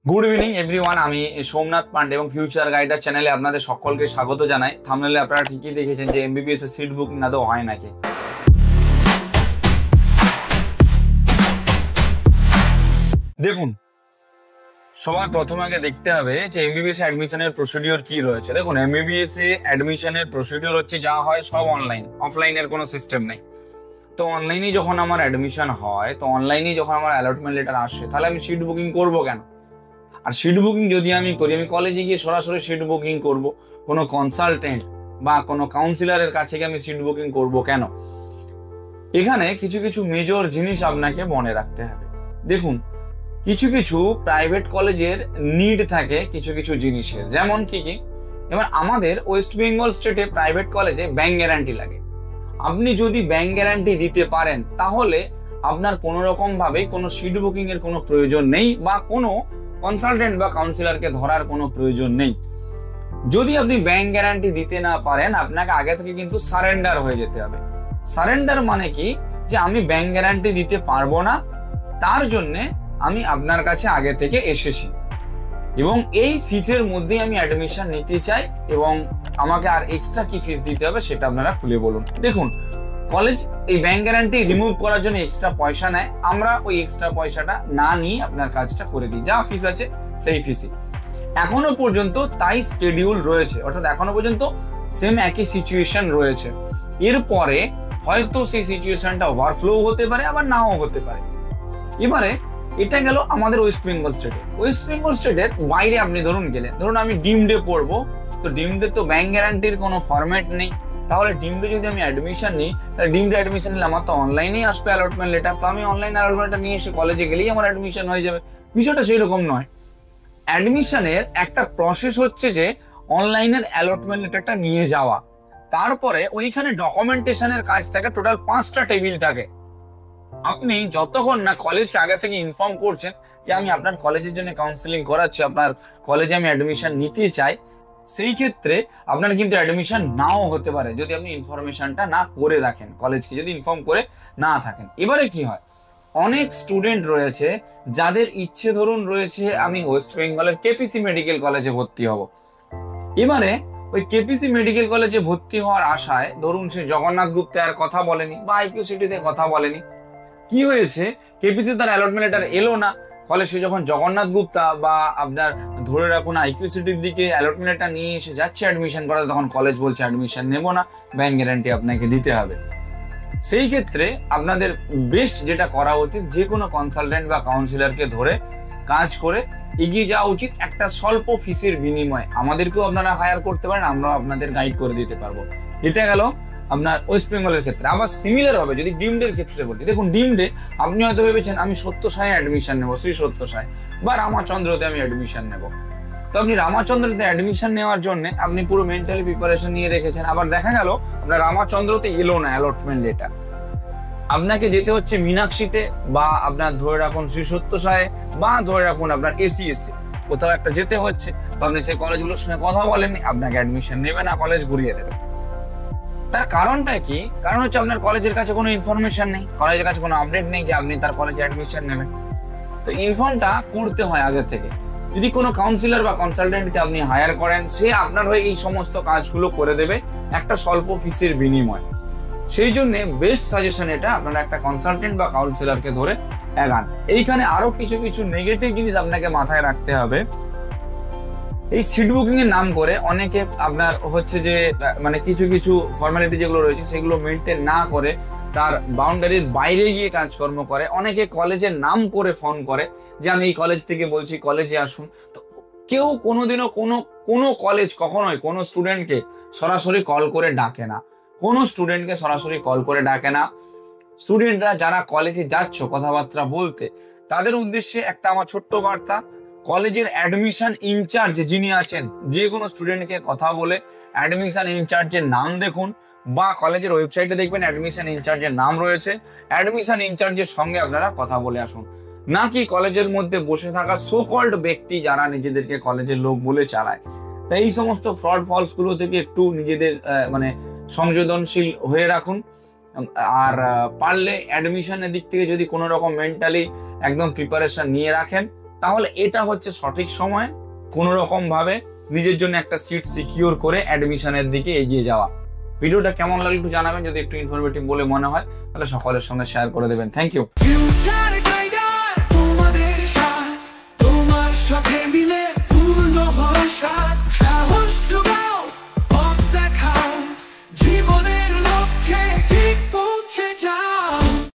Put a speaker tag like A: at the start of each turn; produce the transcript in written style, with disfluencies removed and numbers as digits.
A: Good evening everyone. আমি সোমনাথ পান্ডে এবং future গাইডার চ্যানেলে আপনাদের সকলকে স্বাগত জানাই। থাম্বনেলে আপনারা ঠিকই দেখেছেন যে এমবিবিএস এর সিট বুকিং আদৌ হয় নাকি। দেখুন, সবার প্রথমে আগে দেখতে হবে যে এমবিবিএস অ্যাডমিশনের প্রসিডিওর কি রয়েছে। দেখুন, এমবিবিএস এ অ্যাডমিশনের প্রসিডিওর হচ্ছে যা হয় সব অনলাইন, অফলাইনের কোনো সিস্টেম নেই। তো অনলাইনে যখন আমার অ্যাডমিশন হয়, তো অনলাইনে যখন আমার অ্যালটমেন্ট লেটার আসে, তাহলে আমি সিট বুকিং করবো কেন? আর সিট বুকিং যদি আমি করি, আমি কলেজে গিয়ে সরাসরি সিট বুকিং করব, কোনো কনসালটেন্ট বা কোনো কাউন্সিলরের কাছে গিয়ে আমি সিট বুকিং করব কেন? এখানে কিছু কিছু মেজর জিনিস আপনাকে মনে রাখতে হবে। দেখুন, কিছু কিছু প্রাইভেট কলেজের নিড থাকে কিছু কিছু জিনিসের, যেমন কি কি, এবার আমাদের ওয়েস্ট বেঙ্গল স্টেটে প্রাইভেট কলেজে ব্যাংক গ্যারান্টি লাগে। আপনি যদি ব্যাংক গ্যারান্টি দিতে পারেন, তাহলে আপনার কোনো রকম ভাবে কোনো সিট বুকিং এর কোনো প্রয়োজন নেই বা কোনো কনসালটেন্ট বা কাউন্সিলরকে ধরার কোনো প্রয়োজন নেই। যদি আপনি ব্যাংক গ্যারান্টি দিতে না পারেন, আপনাকে আগে থেকে কিন্তু সারেন্ডার হয়ে যেতে হবে। সারেন্ডার মানে কি, যে আমি ব্যাংক গ্যারান্টি দিতে পারবো না, তার জন্য আমি আপনার কাছে আগে থেকে এসেছি এবং এই ফিজের মধ্যে আমি অ্যাডমিশন নিতে চাই এবং আমাকে আর এক্সট্রা কি ফিস দিতে হবে সেটা আপনারা খুলে বলুন। দেখুন, কলেজ এই ব্যাংক গ্যারান্টি রিমুভ করার জন্য এক্সট্রা পয়সা নেয়, আমরা ওই এক্সট্রা পয়সাটা না নিয়ে আপনার কাজটা করে দিই, যা ফিস আছে সেই ফিসই এখনো পর্যন্ত তাই স্কেডিউল রয়েছে, অর্থাৎ এখনো পর্যন্ত সেম একই সিচুয়েশন রয়েছে। এরপরে হয়তো সেই সিচুয়েশনটা ওভারফ্লো হতে পারে, আবার নাও হতে পারে। এবারে এটা গেল আমাদের ওয়েস্ট বেঙ্গল স্টেটে। ওয়েস্ট বেঙ্গল স্টেটের বাইরে আপনি ধরুন গেলেন, ধরুন আমি ডিমডে পড়বো, তো ডিমডে তো ব্যাংক গ্যারান্টির কোনো ফরম্যাট নেই। তাহলে ডিমডে যদি আমি অ্যাডমিশন নিই, তাহলে ডিমডে অ্যাডমিশন নিলে আমার তো অনলাইনেই আসবে অ্যালটমেন্ট লেটার, তো আমি অনলাইন অ্যালটমেন্টটা নিয়ে এসে কলেজে গেলেই আমার অ্যাডমিশন হয়ে যাবে। বিষয়টা সেই রকম নয়। অ্যাডমিশনের একটা প্রসেস হচ্ছে যে অনলাইনের অ্যালটমেন্ট লেটারটা নিয়ে যাওয়া, তারপরে ওইখানে ডকুমেন্টেশনের কাজ থাকে, টোটাল 5টা টেবিল থাকে। আপনি যতক্ষণ না কলেজকে আগে থেকে ইনফর্ম করছেন যে আমি আপনার কলেজের জন্য কাউন্সিলিং করাচ্ছি, আপনার কলেজে আমি অ্যাডমিশন নিতে চাই, সেই ক্ষেত্রে আপনার কিন্তু অ্যাডমিশন নাও হতে পারে যদি আপনি ইনফরমেশনটা না করে রাখেন, কলেজকে যদি ইনফর্ম করে না থাকেন। এবারে কি হয়, অনেক স্টুডেন্ট রয়েছে যাদের ইচ্ছে ধরুন রয়েছে আমি ওয়েস্ট বেঙ্গলের কেপিসি মেডিকেল কলেজে ভর্তি হব। এবারে ওই কেপিসি মেডিকেল কলেজে ভর্তি হওয়ার আশায় ধরুন সে জগন্নাথ গুপ্তার কথা বলেনি বা আইকিউ সিটিতে কথা বলেনি, কি হয়েছে, কেপিসি তার অ্যালটমেন্ট লেটার এলো না, ফলে সে যখন জগন্নাথ গুপ্তা বা আপনার ধরে রাখুন আইকিউ সিটির দিকে অ্যালটমেন্ট লেটার নিয়ে এসে যাচ্ছে অ্যাডমিশন করাতে, তখন কলেজ বলছে অ্যাডমিশন নেবো না, ব্যাংক গ্যারান্টি আপনাকে দিতে হবে। সেই ক্ষেত্রে আপনাদের বেস্ট যেটা করা উচিত, যে কোনো কনসালটেন্ট বা কাউন্সিলরকে ধরে কাজ করে এগিয়ে যাওয়া উচিত একটা স্বল্প ফিসের বিনিময়ে। আমাদেরকেও আপনারা হায়ার করতে পারেন, আমরাও আপনাদের গাইড করে দিতে পারবো। এটা গেল আপনার ওয়েস্ট বেঙ্গলের ক্ষেত্রে। আবার সিমিলার হবে যদি ডিমডের ক্ষেত্রে বলি। দেখুন, ডিমডে আপনি হয়তো ভেবেছেন আমি সত্যসায়ে অ্যাডমিশন নেবো, শ্রী সত্যসায় বা রামাচন্দ্রতে আমি অ্যাডমিশন নেবো। তো আপনি রামাচন্দ্রতে অ্যাডমিশন নেওয়ার জন্য আপনি পুরো মেন্টালি প্রিপারেশন নিয়ে রেখেছেন, আবার দেখা গেল আপনার রামাচন্দ্রতে এলো না অ্যালটমেন্ট লেটার, আপনাকে যেতে হচ্ছে মীনাক্ষীতে বা আপনার ধরে রাখুন শ্রী সত্যসায়ে বা ধরে রাখুন আপনার এসিএসএ, কোথাও একটা যেতে হচ্ছে। তো আপনি সেই কলেজগুলোর সঙ্গে কথা বলেননি, আপনাকে অ্যাডমিশন নেবে না, কলেজ ঘুরিয়ে দেবে। তার কারণটা কি? কারণ হচ্ছে আপনার কলেজের কাছে কোনো ইনফরমেশন নেই, কলেজের কাছে কোনো আপডেট নেই যে আপনি তার কলেজে অ্যাডমিশন নেবেন। তো ইনফর্মটা করতে হয় আগে থেকে। যদি কোনো কাউন্সিলর বা কনসালটেন্টকে আপনি হায়ার করেন, সে আপনার হয়ে এই সমস্ত কাজগুলো করে দেবে একটা স্বল্প ফিসের বিনিময়। সেই জন্য বেস্ট সাজেশন এটা, আপনারা একটা কনসালটেন্ট বা কাউন্সিলরকে ধরে এগান। এইখানে আরো কিছু কিছু নেগেটিভ জিনিস আপনাকে মাথায় রাখতে হবে। এই সিট বুকিং এর নাম করে অনেকে আপনার হচ্ছে যে মানে কিছু কিছু ফর্মালিটি যেগুলো রয়েছে সেগুলো মেনটেন না করে তার বাউন্ডারির বাইরে গিয়ে কাজকর্ম করে। অনেকে কলেজের নাম করে ফোন করে যে আমি এই কলেজ থেকে বলছি, কলেজে আসুন। তো কেউ কোনোদিনও কোনো কলেজ কখনোই কোনো স্টুডেন্টকে সরাসরি কল করে ডাকে না, কোনো স্টুডেন্টকে সরাসরি কল করে ডাকে না। স্টুডেন্টরা যারা কলেজে যাচ্ছ কথাবার্তা বলতে, তাদের উদ্দেশ্যে একটা আমার ছোট্ট বার্তা, কলেজের অ্যাডমিশন ইনচার্জ যিনি আছেন, যে কোনো স্টুডেন্টকে কথা বলে অ্যাডমিশন ইনচার্জের নাম দেখুন বা কলেজের ওয়েবসাইটে দেখবেন অ্যাডমিশন ইনচার্জের নাম রয়েছে, অ্যাডমিশন ইনচার্জের সঙ্গে আপনারা কথা বলে আসুন। নাকি কলেজের মধ্যে বসে থাকা সো কল্ড ব্যক্তি যারা নিজেদেরকে কলেজের লোক বলে চালায়। তাই এই সমস্ত ফ্রড ফলস গুলো থেকে একটু নিজেদের মানে সংবেদনশীল হয়ে রাখুন। আর পারলে অ্যাডমিশনের দিক থেকে যদি কোনো রকম মেন্টালি একদম প্রিপারেশন নিয়ে রাখেন, তাহলে এটা হচ্ছে সঠিক সময় কোনো রকম ভাবে নিজের জন্য একটা সিট সিকিউর করে অ্যাডমিশনের দিকে এগিয়ে যাওয়া। ভিডিওটা কেমন লাগলো একটু জানাবেন, যদি একটু ইনফরমেটিভ বলে মনে হয় তাহলে সকলের সঙ্গে শেয়ার করে দেবেন। Thank you.